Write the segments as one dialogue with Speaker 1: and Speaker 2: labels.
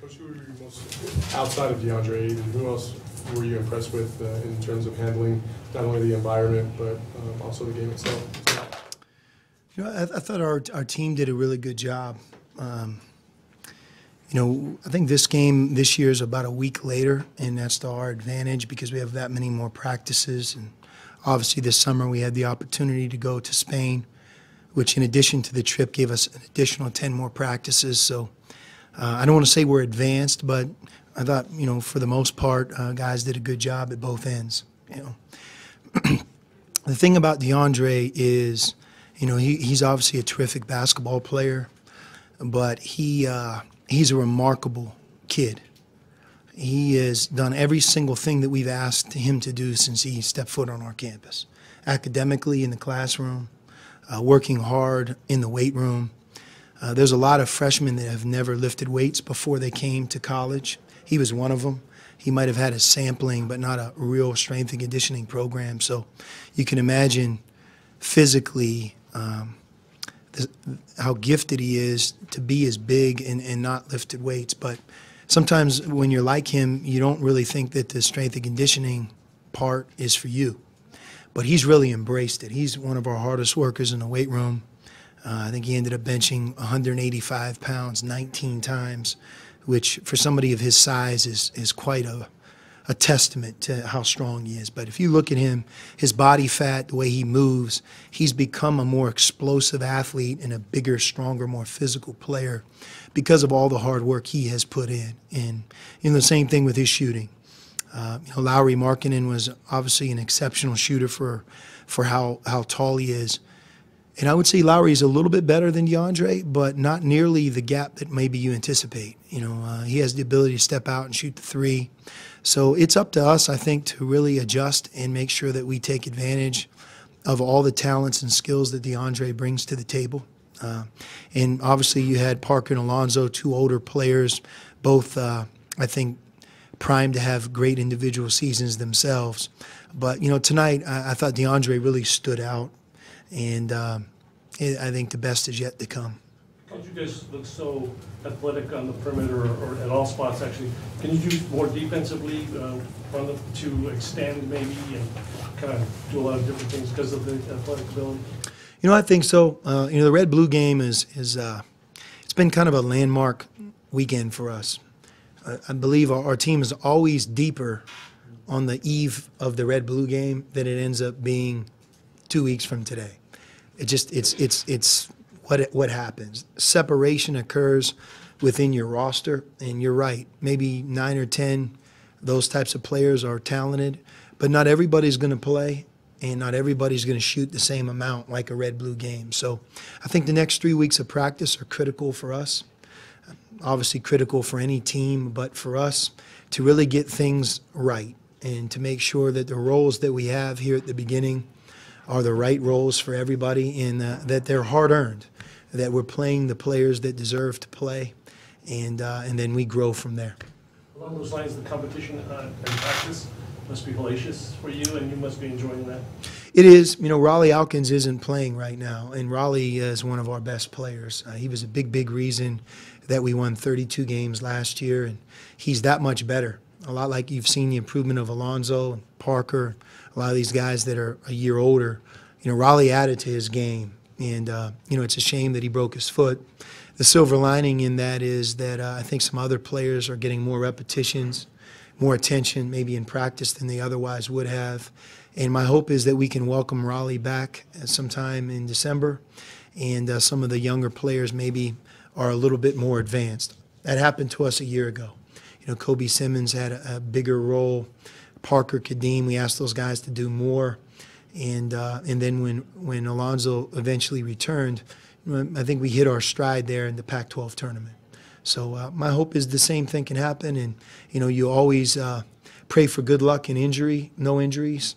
Speaker 1: Coach, who were you most, outside of DeAndre Ayton, who else were you impressed with in terms of handling not only the environment but also the game itself?
Speaker 2: You know, I thought our team did a really good job. You know, I think this game this year is about a week later, and that's to our advantage because we have that many more practices. And obviously this summer we had the opportunity to go to Spain, which in addition to the trip gave us an additional 10 more practices. So I don't want to say we're advanced, but I thought, you know, for the most part, guys did a good job at both ends. You know, the thing about DeAndre is, you know, he's obviously a terrific basketball player, but he's a remarkable kid. He has done every single thing that we've asked him to do since he stepped foot on our campus. Academically, in the classroom, working hard in the weight room. There's a lot of freshmen that have never lifted weights before they came to college. He was one of them. He might have had a sampling, but not a real strength and conditioning program. So you can imagine physically how gifted he is to be as big and not lifted weights. But sometimes when you're like him, you don't really think that the strength and conditioning part is for you. But he's really embraced it. He's one of our hardest workers in the weight room. I think he ended up benching 185 pounds 19 times, which for somebody of his size is quite a testament to how strong he is. But if you look at him, his body fat, the way he moves, he's become a more explosive athlete and a bigger, stronger, more physical player because of all the hard work he has put in. And you know, the same thing with his shooting. You know, Lauri Markkanen was obviously an exceptional shooter for how tall he is. And I would say Lauri's a little bit better than DeAndre, but not nearly the gap that maybe you anticipate. You know, he has the ability to step out and shoot the three. So it's up to us, I think, to really adjust and make sure that we take advantage of all the talents and skills that DeAndre brings to the table. And obviously you had Parker and Alonzo, two older players, both, I think, primed to have great individual seasons themselves. But, you know, tonight I thought DeAndre really stood out. And I think the best is yet to come.
Speaker 3: Coach, you guys look so athletic on the perimeter or at all spots, actually. Can you do more defensively to extend maybe and kind of do a lot of different things because of the athletic ability?
Speaker 2: You know, I think so. You know, the Red-Blue game is it's been kind of a landmark weekend for us. I believe our team is always deeper on the eve of the Red-Blue game than it ends up being 2 weeks from today. It's what happens. Separation occurs within your roster, and you're right. Maybe 9 or 10 those types of players are talented, but not everybody's going to play, and not everybody's going to shoot the same amount like a Red-Blue game. So I think the next 3 weeks of practice are critical for us. Obviously critical for any team, but for us to really get things right and to make sure that the roles that we have here at the beginning are the right roles for everybody and that they're hard-earned, that we're playing the players that deserve to play, and then we grow from there.
Speaker 3: Along those lines, the competition in practice must be hellacious for you, and you must be enjoying that.
Speaker 2: It is. You know, Raleigh Alkins isn't playing right now, and Raleigh is one of our best players. He was a big reason that we won 32 games last year, and he's that much better. A lot like you've seen the improvement of Alonzo and Parker, a lot of these guys that are a year older. You know, Raleigh added to his game, and you know, it's a shame that he broke his foot. The silver lining in that is that I think some other players are getting more repetitions, more attention maybe in practice than they otherwise would have. And my hope is that we can welcome Raleigh back sometime in December, and some of the younger players maybe are a little bit more advanced. That happened to us a year ago. You know, Kobe Simmons had a bigger role. Parker, Kadeem, we asked those guys to do more. And then when Alonzo eventually returned, I think we hit our stride there in the Pac-12 tournament. So my hope is the same thing can happen. And, you know, you always pray for good luck and injury, no injuries.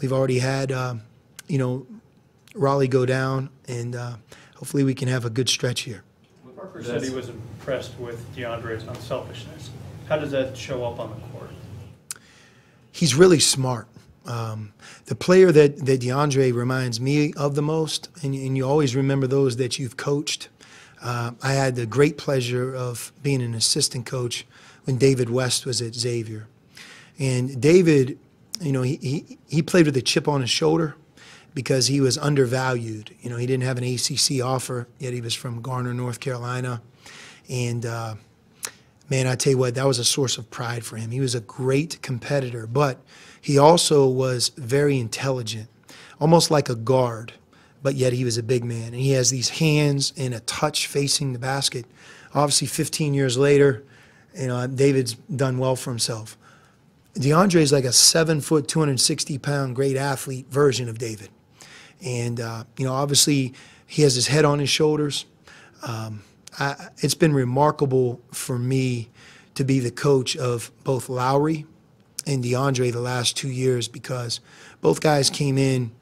Speaker 2: We've already had, you know, Raleigh go down, and hopefully we can have a good stretch here.
Speaker 4: Parker said he was impressed with DeAndre's unselfishness. How does that show up on the court?
Speaker 2: He's really smart. The player that DeAndre reminds me of the most, and you always remember those that you've coached, I had the great pleasure of being an assistant coach when David West was at Xavier. And David, you know, he played with a chip on his shoulder because he was undervalued. You know, he didn't have an ACC offer, yet he was from Garner, North Carolina. And, man, I tell you what, that was a source of pride for him. He was a great competitor, but he also was very intelligent, almost like a guard, but yet he was a big man. And he has these hands and a touch facing the basket. Obviously, 15 years later, you know, David's done well for himself. DeAndre is like a 7-foot, 260-pound great athlete version of David. And, you know, obviously he has his head on his shoulders. It's been remarkable for me to be the coach of both Lowry and DeAndre the last 2 years because both guys came in,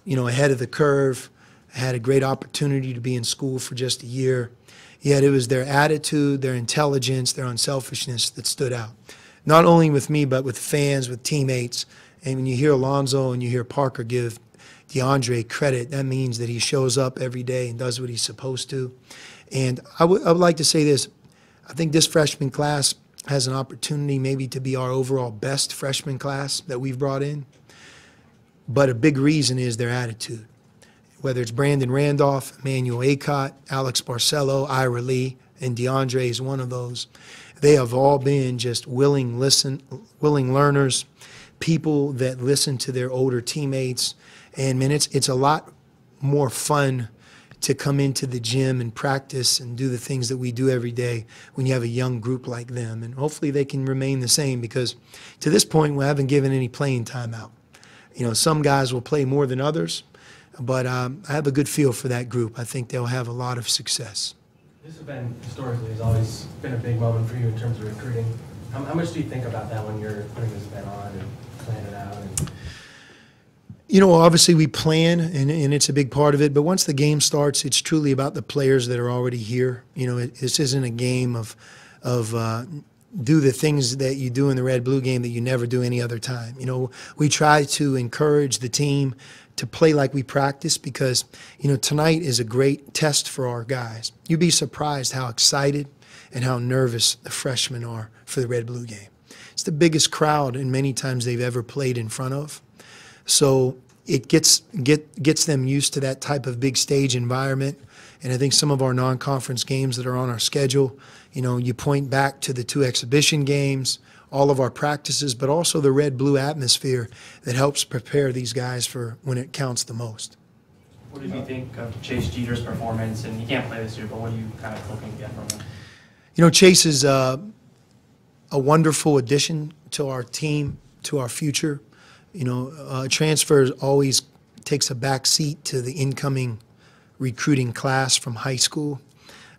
Speaker 2: you know, ahead of the curve, had a great opportunity to be in school for just a year. Yet it was their attitude, their intelligence, their unselfishness that stood out. Not only with me, but with fans, with teammates. And when you hear Alonzo and you hear Parker give DeAndre credit, that means that he shows up every day and does what he's supposed to. And I would like to say this. I think this freshman class has an opportunity maybe to be our overall best freshman class that we've brought in. But a big reason is their attitude. Whether it's Brandon Randolph, Emmanuel Acott, Alex Barcelo, Ira Lee, and DeAndre is one of those. They have all been just willing learners, people that listen to their older teammates. And, man, it's a lot more fun to come into the gym and practice and do the things that we do every day when you have a young group like them. And hopefully they can remain the same because to this point we haven't given any playing time out. You know, some guys will play more than others, but I have a good feel for that group. I think they'll have a lot of success.
Speaker 5: This event historically has always been a big moment for you in terms of recruiting. How much do you think about that when you're putting this event on and planning it out?
Speaker 2: You know, obviously we plan, and it's a big part of it, but once the game starts, it's truly about the players that are already here. You know, this isn't a game of do the things that you do in the red-blue game that you never do any other time. You know, we try to encourage the team to play like we practice because, you know, tonight is a great test for our guys. You'd be surprised how excited and how nervous the freshmen are for the red-blue game. It's the biggest crowd in many times they've ever played in front of. So it gets them used to that type of big stage environment. And I think some of our non-conference games that are on our schedule, you know, you point back to the 2 exhibition games, all of our practices, but also the red-blue atmosphere that helps prepare these guys for when it counts the most.
Speaker 6: What did you think of Chase Jeter's performance? And he can't play this year, but what are you kind of looking to get from him?
Speaker 2: You know, Chase is a wonderful addition to our team, to our future. You know, transfer always takes a back seat to the incoming recruiting class from high school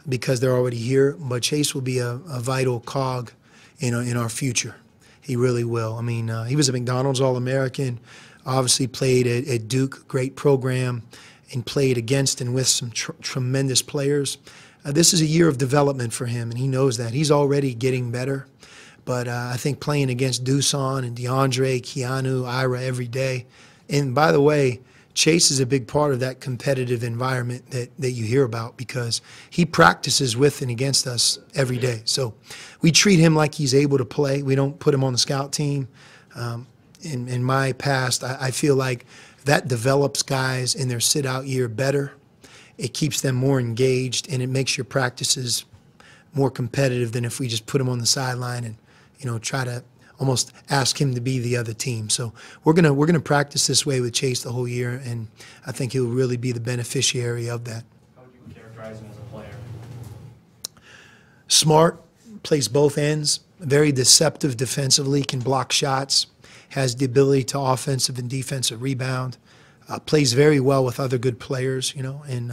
Speaker 2: because they're already here. But Chase will be a vital cog in our future. He really will. I mean, he was a McDonald's All-American, obviously played at Duke, great program, and played against and with some tremendous players. This is a year of development for him, and he knows that. He's already getting better. But I think playing against Dusan and DeAndre, Keanu, Ira every day. And by the way, Chase is a big part of that competitive environment that you hear about because he practices with and against us every day. So we treat him like he's able to play. We don't put him on the scout team. In my past, I feel like that develops guys in their sit-out year better. It keeps them more engaged, and it makes your practices more competitive than if we just put him on the sideline and, you know, try to almost ask him to be the other team. So we're gonna practice this way with Chase the whole year, and I think he'll really be the beneficiary of that.
Speaker 6: How would you characterize him as a player?
Speaker 2: Smart, plays both ends, very deceptive defensively, can block shots, has the ability to offensive and defensive rebound, plays very well with other good players, you know, and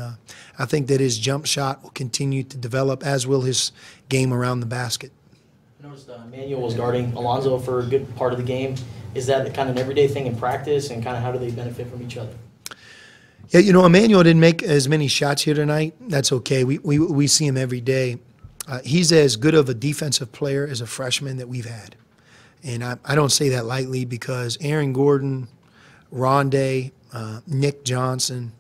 Speaker 2: I think that his jump shot will continue to develop, as will his game around the basket.
Speaker 7: I noticed Emmanuel was guarding Alonzo for a good part of the game. Is that kind of an everyday thing in practice, and kind of how do they benefit from each other?
Speaker 2: Yeah, you know, Emmanuel didn't make as many shots here tonight. That's okay. We see him every day. He's as good of a defensive player as a freshman that we've had. And I don't say that lightly because Aaron Gordon, Rondé, Nick Johnson,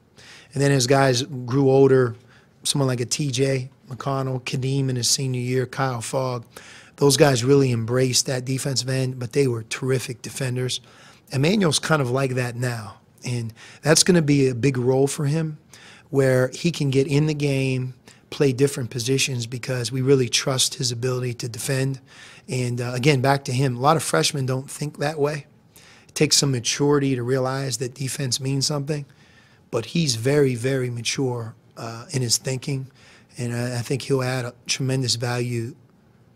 Speaker 2: and then as guys grew older, someone like a TJ McConnell, Kadeem in his senior year, Kyle Fogg, those guys really embraced that defensive end, but they were terrific defenders. Emmanuel's kind of like that now, and that's going to be a big role for him where he can get in the game, play different positions because we really trust his ability to defend. And again, back to him, a lot of freshmen don't think that way. It takes some maturity to realize that defense means something, but he's very, very mature in his thinking, and I think he'll add a tremendous value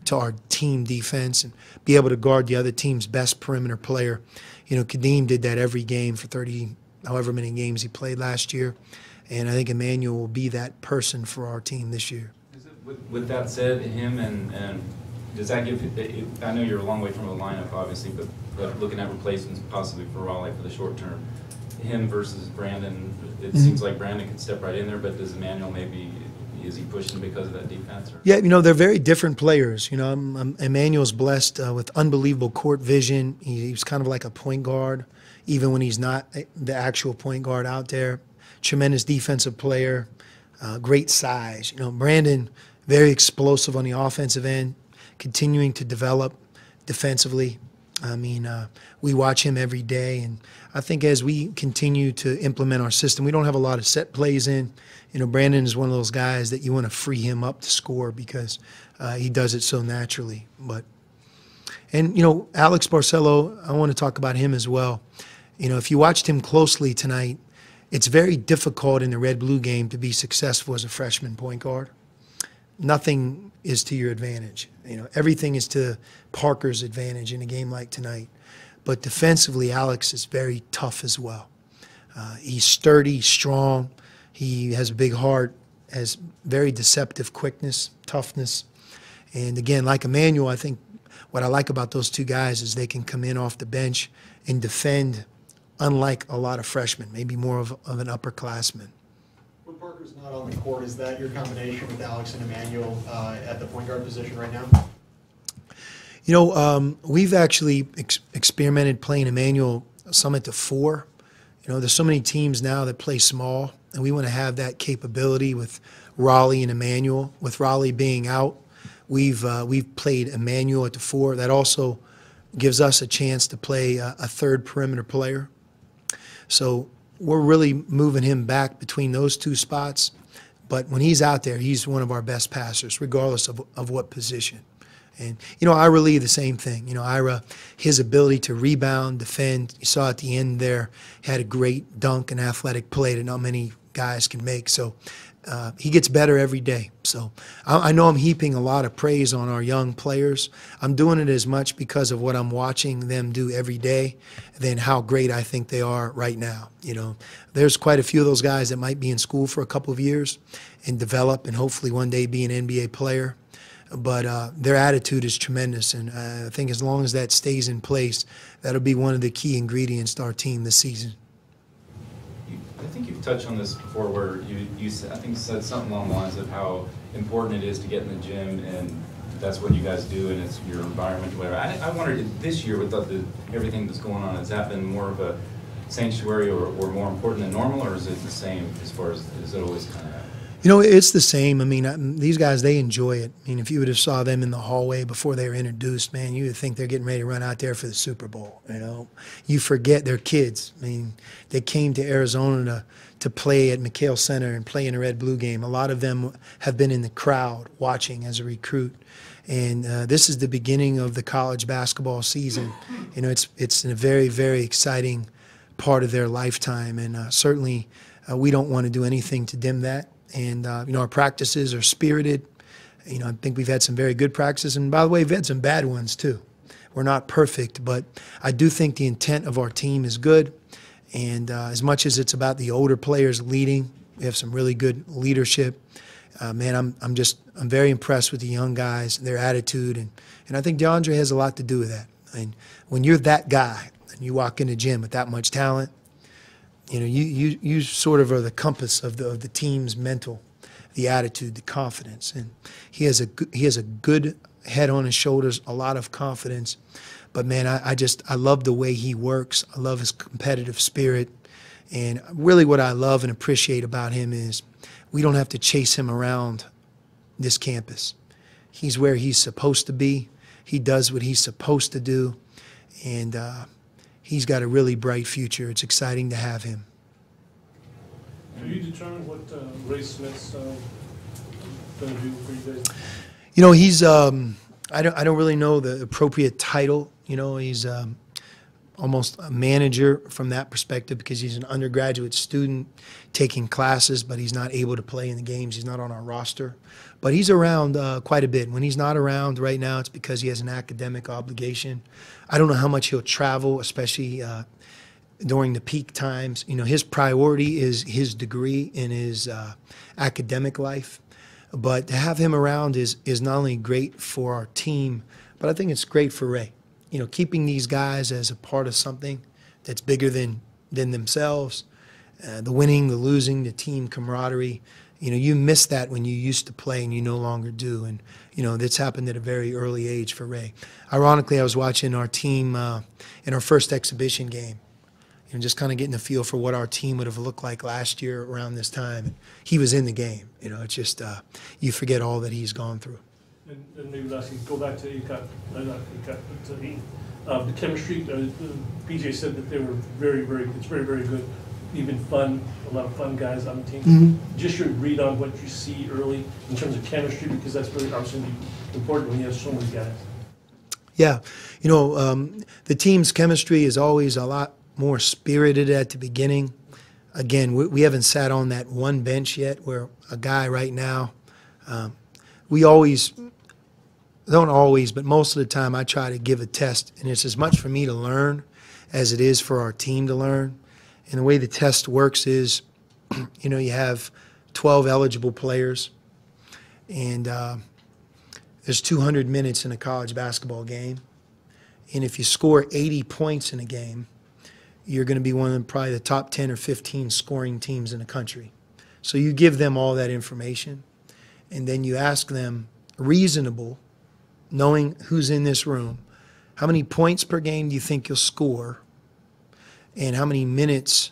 Speaker 2: to our team defense and be able to guard the other team's best perimeter player. You know, Kadeem did that every game for 30, however many games he played last year, and I think Emmanuel will be that person for our team this year.
Speaker 8: With that said, him and does that give, I know you're a long way from the lineup, obviously, but looking at replacements possibly for Raleigh for the short term, him versus Brandon, it seems like Brandon could step right in there, but does Emmanuel maybe, is he pushing because of that defense? Or?
Speaker 2: Yeah, you know, they're very different players. You know, Emmanuel's blessed with unbelievable court vision. He's kind of like a point guard, even when he's not the actual point guard out there. Tremendous defensive player, great size. You know, Brandon, very explosive on the offensive end, continuing to develop defensively. I mean, we watch him every day, and I think as we continue to implement our system, we don't have a lot of set plays in. You know, Brandon is one of those guys that you want to free him up to score because he does it so naturally. And you know, Alex Barcelo, I want to talk about him as well. You know, if you watched him closely tonight, it's very difficult in the red-blue game to be successful as a freshman point guard. Nothing is to your advantage. You know, everything is to Parker's advantage in a game like tonight. But defensively, Alex is very tough as well. He's sturdy, strong. He has a big heart, has very deceptive quickness, toughness. And again, like Emmanuel, I think what I like about those two guys is they can come in off the bench and defend, unlike a lot of freshmen, maybe more of an upperclassman.
Speaker 9: When Parker's not on the court, is that your combination with Alex and Emmanuel at the point guard position right now?
Speaker 2: You know, we've actually experimented playing Emmanuel some at the 4. You know, there's so many teams now that play small, and we want to have that capability with Raleigh and Emmanuel. With Raleigh being out, we've played Emmanuel at the 4. That also gives us a chance to play a third perimeter player. So we're really moving him back between those two spots. But when he's out there, he's one of our best passers, regardless of what position. And, you know, Ira Lee, the same thing. You know, Ira, his ability to rebound, defend, you saw at the end there, had a great dunk and athletic play that not many guys can make. So he gets better every day. So I know I'm heaping a lot of praise on our young players. I'm doing it as much because of what I'm watching them do every day than how great I think they are right now. You know, there's quite a few of those guys that might be in school for a couple of years and develop and hopefully one day be an NBA player. But their attitude is tremendous, and I think as long as that stays in place, that'll be one of the key ingredients to our team this season.
Speaker 8: I think you've touched on this before, where you I think said something along the lines of how important it is to get in the gym, and that's what you guys do, and it's your environment. Whatever. I wondered this year with everything that's going on, has that been more of a sanctuary or more important than normal, or is it the same as far as is it always kind of?
Speaker 2: You know, it's the same. I mean, these guys, they enjoy it. I mean, if you would have saw them in the hallway before they were introduced, man, you would think they're getting ready to run out there for the Super Bowl, you know. You forget they're kids. I mean, they came to Arizona to play at McHale Center and play in a red-blue game. A lot of them have been in the crowd watching as a recruit. And this is the beginning of the college basketball season. You know, it's a very, very exciting part of their lifetime. And certainly we don't want to do anything to dim that. And, you know, our practices are spirited. You know, I think we've had some very good practices. And, by the way, we've had some bad ones, too. We're not perfect, but I do think the intent of our team is good. And as much as it's about the older players leading, we have some really good leadership. Man, I'm very impressed with the young guys, their attitude. And I think DeAndre has a lot to do with that. I mean, when you're that guy and you walk in the gym with that much talent, you know, you sort of are the compass of the team's mental, the attitude, the confidence, and he has a good head on his shoulders, a lot of confidence. But man, I love the way he works. I love his competitive spirit, And really what I love and appreciate about him is we don't have to chase him around this campus. He's where he's supposed to be. He does what he's supposed to do. And he's got a really bright future. It's exciting to have him.
Speaker 3: Have you determined what Ray Smith's going to do for you guys?
Speaker 2: You know, he's I don't really know the appropriate title. You know, he's almost a manager from that perspective because he's an undergraduate student taking classes, but he's not able to play in the games. He's not on our roster. But he's around quite a bit. When he's not around right now, it's because he has an academic obligation. I don't know how much he'll travel, especially during the peak times. You know, his priority is his degree and his academic life. But to have him around is not only great for our team, but I think it's great for Ray. You know, keeping these guys as a part of something that's bigger than themselves, the winning, the losing, the team camaraderie. You know, you miss that when you used to play and you no longer do. And, you know, that's happened at a very early age for Ray. Ironically, I was watching our team in our first exhibition game, you know, just kind of getting a feel for what our team would have looked like last year around this time. And he was in the game. You know, it's just you forget all that he's gone through.
Speaker 3: And maybe lastly, go back to ECOT, not ECOT, but to Eaton. The chemistry, PJ said that they were very, it's very, very good. Even fun, a lot of fun guys on the team.
Speaker 2: Mm-hmm.
Speaker 3: Just your read on what you see early in terms of chemistry, because that's really obviously important when you have so many guys.
Speaker 2: Yeah, you know, the team's chemistry is always a lot more spirited at the beginning. Again, we haven't sat on that one bench yet where a guy right now, we always, don't always, but most of the time I try to give a test, and it's as much for me to learn as it is for our team to learn. And the way the test works is, you know, you have 12 eligible players, and there's 200 minutes in a college basketball game. And if you score 80 points in a game, you're going to be one of probably the top 10 or 15 scoring teams in the country. So you give them all that information, and then you ask them, reasonable, knowing who's in this room, how many points per game do you think you'll score, and how many minutes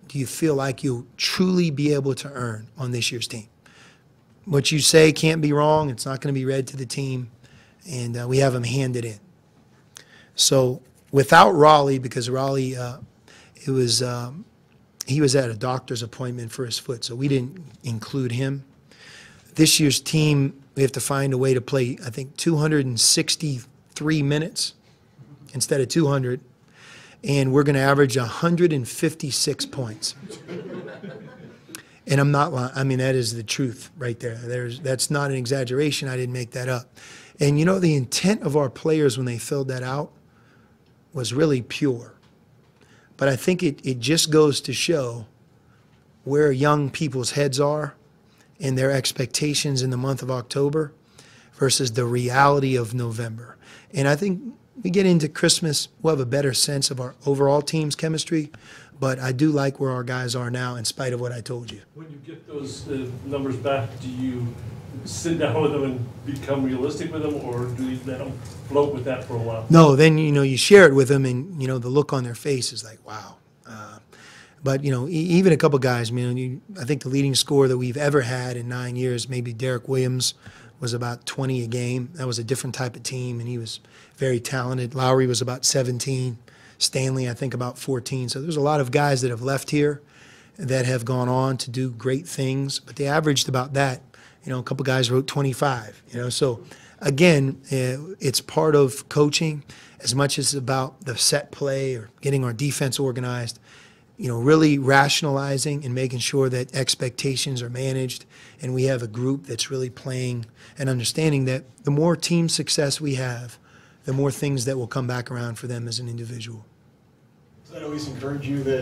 Speaker 2: do you feel like you'll truly be able to earn on this year's team? What you say can't be wrong. It's not going to be read to the team, and we have them handed in. So without Raleigh, because Raleigh, he was at a doctor's appointment for his foot, so we didn't include him. This year's team, we have to find a way to play, I think, 263 minutes instead of 200. And we're going to average 156 points. And I'm not lying. I mean, that is the truth right there. That's not an exaggeration. I didn't make that up. And you know, the intent of our players when they filled that out was really pure. But I think it just goes to show where young people's heads are and their expectations in the month of October versus the reality of November. And I think we get into Christmas, we'll have a better sense of our overall team's chemistry, but I do like where our guys are now in spite of what I told you.
Speaker 3: When you get those numbers back, do you sit down with them and become realistic with them, or do you let them float with that for a while?
Speaker 2: No, then, you know, you share it with them, and, you know, the look on their face is like, wow. But, you know, even a couple guys, I think the leading scorer that we've ever had in 9 years, maybe Derek Williams, was about 20 a game. That was a different type of team, and he was very talented. Lowry was about 17. Stanley, I think, about 14. So there's a lot of guys that have left here that have gone on to do great things, but they averaged about that. You know, a couple guys wrote 25. You know, so again, it's part of coaching as much as about the set play or getting our defense organized. You know, really rationalizing and making sure that expectations are managed, and we have a group that's really playing and understanding that the more team success we have, the more things that will come back around for them as an individual.
Speaker 9: Does that always encourage you that